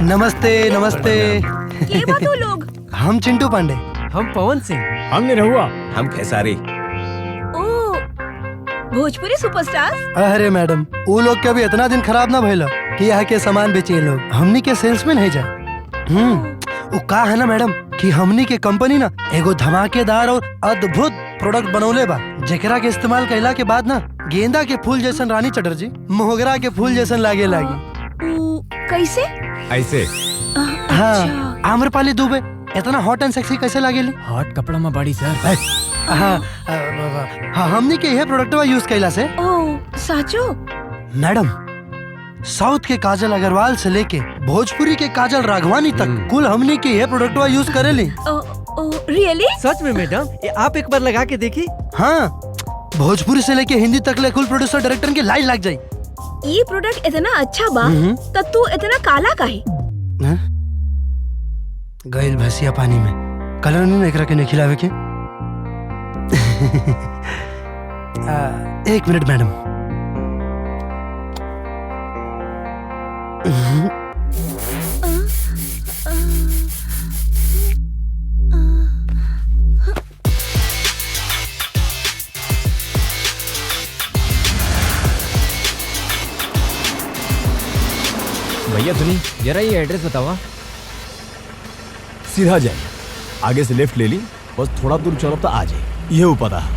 नमस्ते नमस्ते। ये बात हो लोग। हम चिंटू पांडे। हम पवन सिंह। हम निरहुआ। हम खेसारी। ओ भोजपुरी सुपरस्टार। अरे मैडम, वो लोग के अभी इतना दिन खराब ना भइला कि यहाँ के सामान बेचे लोग। हमनी के सेल्समैन है जा। वो का है ना मैडम कि हमनी के कंपनी ना एगो धमाकेदार और अद्भुत प्रोडक्ट बनौले बा, जेकरा के इस्तेमाल कैला के बाद ना गेंदा के फूल जैसन रानी चटर्जी मोगरा के फूल जैसन लागे लागी। कैसे? ऐसे। हाँ, आम्रपाली दुबे इतना हॉट एंड सेक्सी कैसे लागेली? हॉट कपड़ा में बड़ी सर। हाँ, हमनी के यह प्रोडक्ट यूज कैला से। ओ साचो? मैडम, साउथ के काजल अग्रवाल से लेके भोजपुरी के काजल राघवानी तक कुल हमनी के यह प्रोडक्ट यूज करेली। रियली? सच में मैडम, ये आप एक बार लगा के देखी। हाँ, भोजपुरी से लेके हिंदी तक ले कुल प्रोड्यूसर डायरेक्टर के लाइन लग जाये। ये प्रोडक्ट इतना अच्छा बा तब तू इतना काला काहे? गैल भैंसिया पानी में कलर नहीं एकरा के नहीं खिलावे के। एक मिनट मैडम। भैया सुनी, जरा ये एड्रेस बतावा। सीधा जाइए, आगे से लेफ्ट ले ली, बस थोड़ा दूर चलो तो आ जाए। ये पता।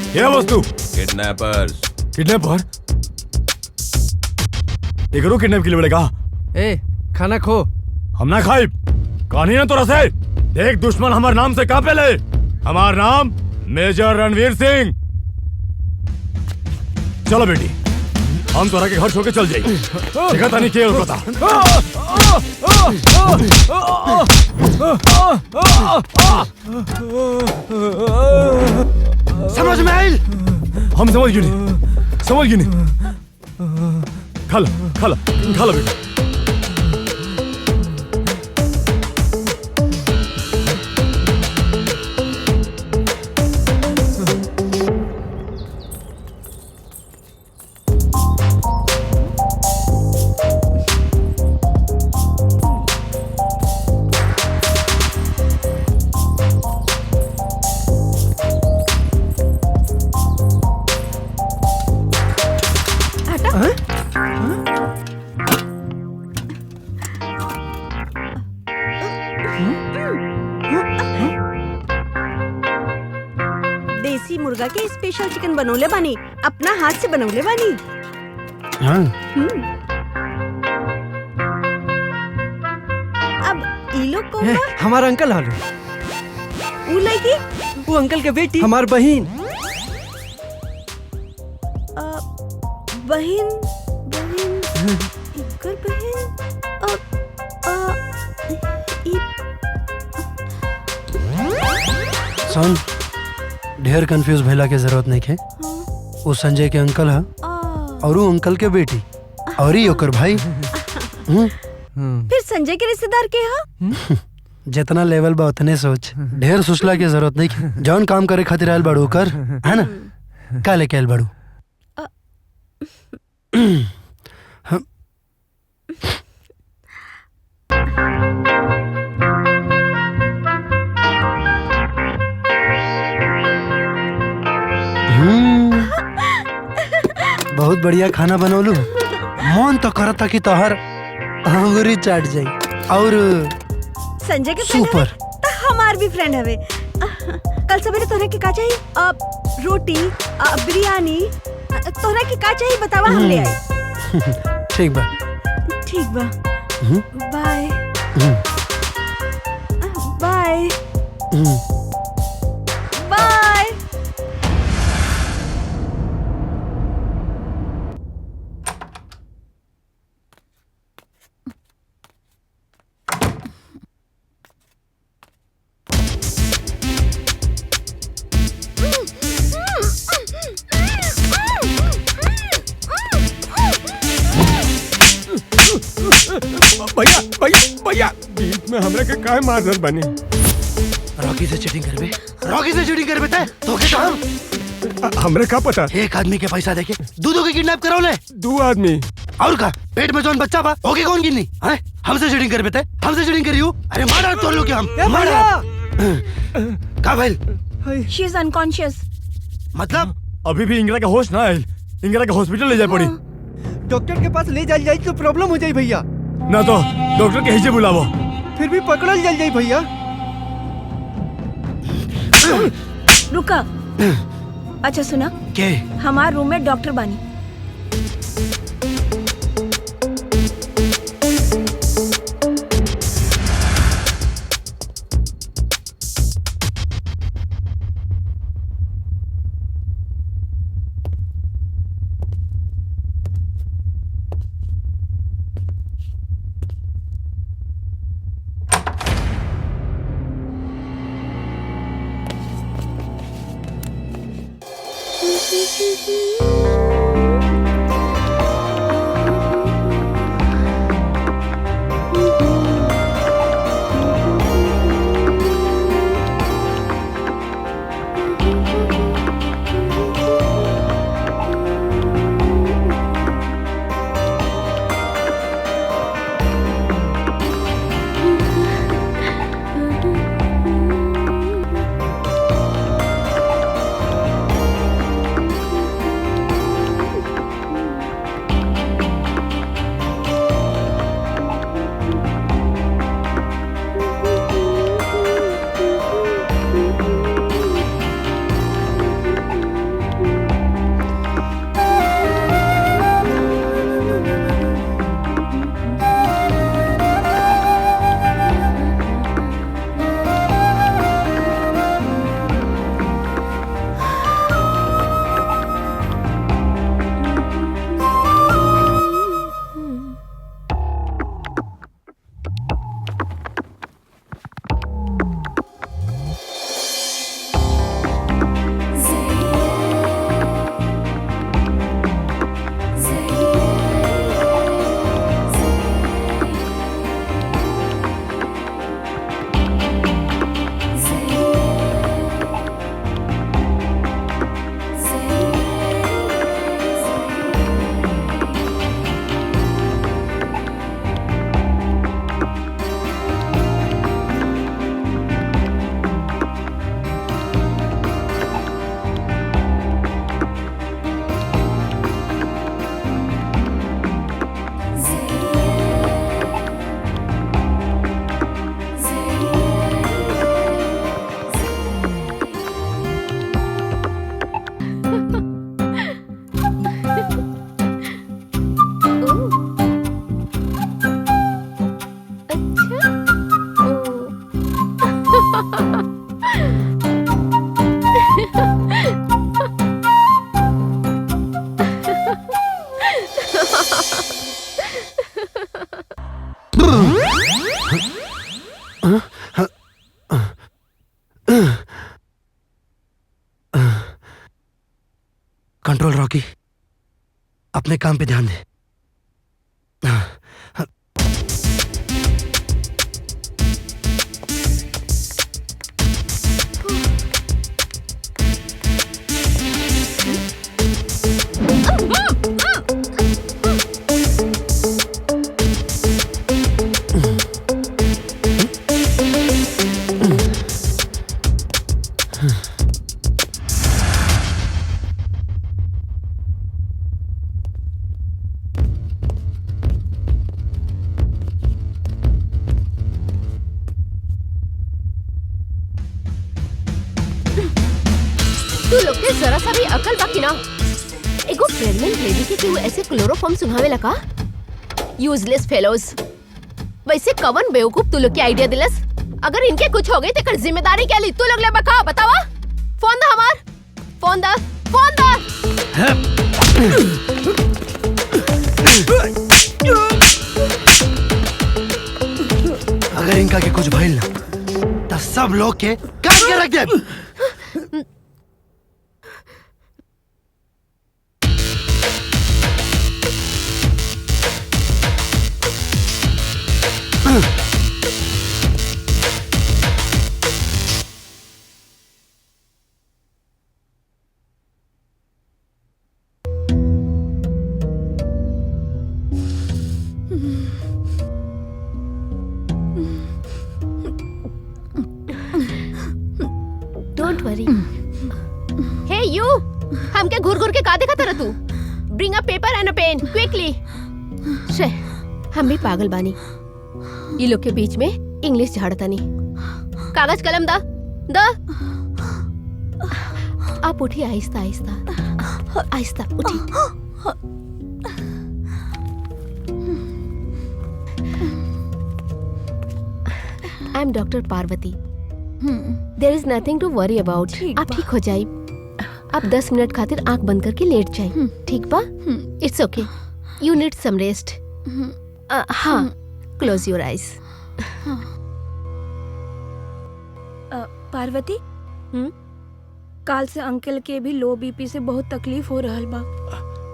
क्या वस्तु? किडनैपर्स। किडनैपर? एकरो किडनैप के लिए बोलेगा? ए, खाना खो। हम ना खाई। कहानी ना तो रसे। देख दुश्मन हमार नाम से कांपे ले। हमार नाम मेजर रणवीर सिंह। चलो बेटी, हम तोरा के घर छोड़ के चल जाई। देखा तानी के होता। समझ में आइल? हम समझ गए नहीं, समझ गए नहीं। खाला खाला खाला बेटा। देसी मुर्गा के स्पेशल चिकन बनौले बानी, अपना हाथ से बनौले बानी। हाँ। अब ई लोग कौन बा? हमारा अंकल हालो। ऊ लड़की? वो अंकल के बेटी। हमार बहन। बहन बहन इनकर बहन। सुन, ढेर कंफ्यूज भइला के जरूरत नहीं है। वो संजय के अंकल है और वो अंकल के बेटी और ही ओकर भाई। फिर संजय के रिश्तेदार के हा? जितना लेवल बा उतने सोच, ढेर सोचला के जरूरत नहीं है। जौन काम करे खातिर आयल बाड़ू कर, है ना? का लेके आयल बाड़ू? बहुत बढ़िया खाना बनौलू। मन तो करता कि तोहर अंगूरी चाट जाई। और संजय के सुपर हमार भी फ्रेंड हवे। कल सवेरे तोहरा के का चाहिए? रोटी, बिरयानी। तोहरा के का चाहिए बतावा, हम ले आई। ठीक बा। ठीक बा। Bye bye bye. भैया बीच में हमरे के काहे मारत बनी? रॉकी से चीटिंग करबे, रॉकी से चीटिंग करबे ते तो के काम हमरे का पता? एक आदमी के पैसा देके दूधों के किडनैप कराओले। 2 आदमी और का पेट में जोन बच्चा बा ओके कौन गिननी हैं? हमसे चीटिंग करबे ते, हमसे चीटिंग करियो। अरे मार तोड़ लो के हम ए मार भैया का भाई शी इज अनकॉन्शियस। मतलब अभी भी इंगरा का होश ना आयल। इंगरा के हॉस्पिटल ले जाए पड़ी। डॉक्टर के पास ले जाल जाई तो प्रॉब्लम हो जाई भैया। ना तो डॉक्टर के हिजे बुलावो। फिर भी पकड़ल जाल जाई भैया। रुका। अच्छा सुना, के हमार रूम में डॉक्टर बानी। कंट्रोल रॉकी, अपने काम पे ध्यान दे। तू लोग के जरा सा भी अकल बाकी ना। एगो प्रेग्नेंट लेडी के क्यों ऐसे क्लोरोफॉर्म सुंघावे लगा? Useless fellows. वैसे कवन बेवकूफ तू लोग के आइडिया दिलस? अगर इनके कुछ हो गई तो कर जिम्मेदारी क्या ली? तू लोग ले बका बतावा। फोन दा हमार, फोन दा, फोन दा। अगर इनका के कुछ भइल ना तो सब लोग के काट के रख दे। Don't worry. हे यू, हमके घूर घूर के का देखा तरह तू? Bring a paper and a pen quickly. शे, हम भी पागल बानी। ये लोग के बीच में इंग्लिश झाड़ता नहीं। कागज कलम दा दा। आप उठी आहिस्ता आहिस्ता आहिस्ता उठी। I am doctor Parvati. There is nothing to worry about. आप ठीक हो जाए। आप 10 मिनट खातिर आंख बंद करके लेट जाए, ठीक बा? It's okay, you need some rest. हाँ, क्लोज योर आईज। पार्वती, काल से अंकल के भी लो बीपी से बहुत तकलीफ हो रहल बा।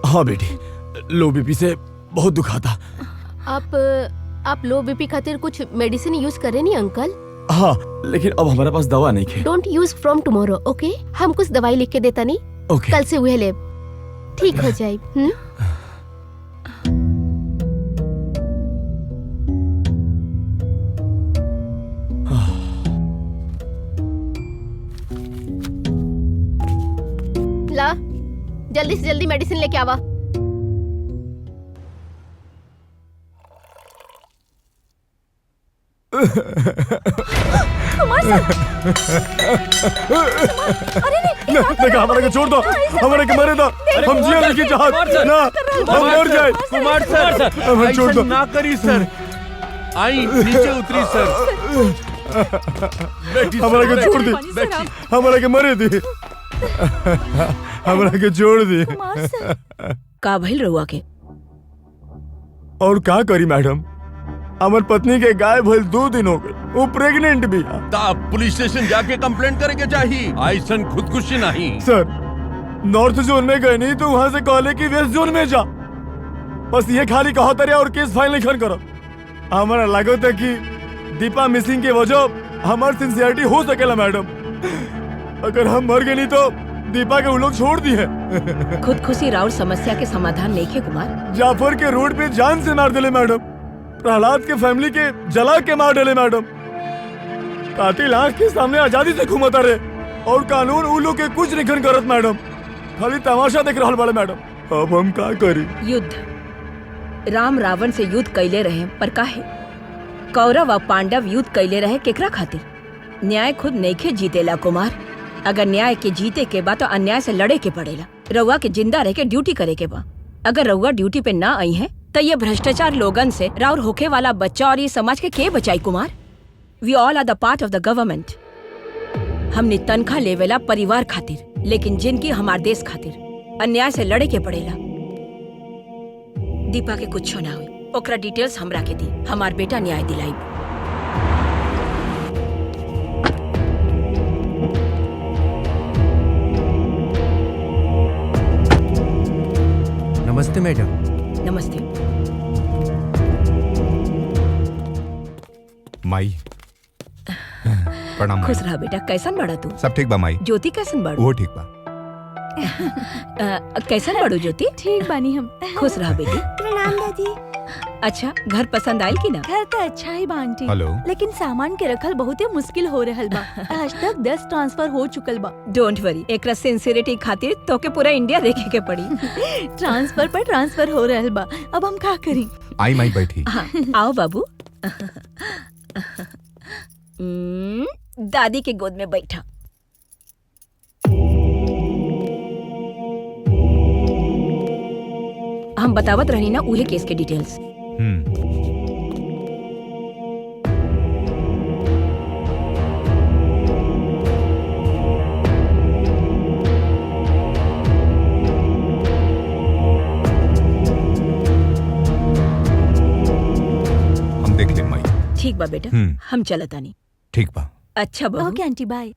हाँ बेटी, लो बीपी से बहुत दुखाता। आप लो बीपी खातिर कुछ मेडिसिन यूज करे नहीं अंकल? हाँ, लेकिन अब हमारे पास दवा नहीं है। डोंट यूज फ्रॉम टुमारो, ओके? हम कुछ दवाई लिख के देता नहीं। ओके। कल से वह ले, ठीक हो जाए। ला, जल्दी से जल्दी मेडिसिन लेके आवा। हमारे को छोड़ दो, हमारे को मरे दो। हम जिया लेके चाहत ना, हम मर जाए। कुमार सर, हमें छोड़ दो। ना करी सर। आई नीचे उतरी सर। हमारे को छोड़ दी, हमारे के मरे दी, हमारे के छोड़ दी। का भइल रहुआ के? और क्या करी मैडम, हमार पत्नी के गायब भइल 2 दिन हो गए। वो प्रेग्नेंट भी है। ता पुलिस स्टेशन जाके कंप्लेंट करेंगे चाहिए। आइसन खुदकुशी नहीं। सर, नॉर्थ जोन में गए नहीं तो वहाँ से कहले कि वेस्ट जोन में जा। बस ये खाली कहा तरे और केस फाइल नहीं करो। हमारा लागत है कि दीपा मिसिंग के वजह हमार सिंसियरिटी हो सकेला मैडम। अगर हम मर गए नहीं तो दीपा के वो लोग छोड़ दिए। खुदकुशी राउर समस्या के समाधान नहीं है कुमार। जाफर के रोड पे जान से मार दिले मैडम। प्रहलाद के फैमिली के जला के मार डाले मैडम। कातिल आंख के सामने आजादी से घूमता रहे और कानून उन लोग के कुछ नहीं करत मैडम। खाली तमाशा देख रहा बड़े मैडम। अब हम क्या करी? युद्ध राम रावण से युद्ध कैले रहे, पर काहे? कौरव और पांडव युद्ध कैले रहे केकरा खातिर? न्याय खुद नइखे जीतेला कुमार। अगर न्याय के जीते के बा तो अन्याय से लड़े के पड़ेला। रउआ के जिंदा रह के ड्यूटी करे के बा। अगर रउआ ड्यूटी पे ना आई है तो ये भ्रष्टाचार लोगन से राउर होके वाला बच्चा और ये समाज के बचाई Kumar? We all are the part of the government. हमने तनख्वाह लेवेला परिवार खातिर, लेकिन जिनकी हमार देश खातिर अन्याय से लड़े के पड़ेला। दीपा के कुछ ना हुई, ओकरा डिटेल्स हमरा के दी। हमार बेटा न्याय दिलाई। नमस्ते मैडम। नमस्ते। माई प्रणाम। खुश रहा बेटा। कैसन बड़ा तू? सब ठीक बा माई। ज्योति कैसन बड़ू? वो ठीक बा। कैसन बड़ू ज्योति? ठीक बानी हम। खुश रहा बेटी। प्रणाम दादी। अच्छा, घर पसंद आयल की ना? घर तो अच्छा ही बा आंटी, हेलो। लेकिन सामान के रखल बहुत ही मुश्किल हो रहल बा। आज तक 10 ट्रांसफर हो चुकल बा। डोंट वरी, एकरा सिंसियरिटी खातिर तो के पूरा इंडिया देखे के पड़ी। ट्रांसफर पर ट्रांसफर हो रहल बा। अब हम का करी? आई माई बैठी। हाँ, आओ बाबू। दादी के गोद में बैठा। हम बतावत रहनी ना उहे केस के डिटेल्स। हम देख ले माई। ठीक बा बेटा, हम चलतानी। ठीक बा। अच्छा बहू। ओके आंटी, बाय।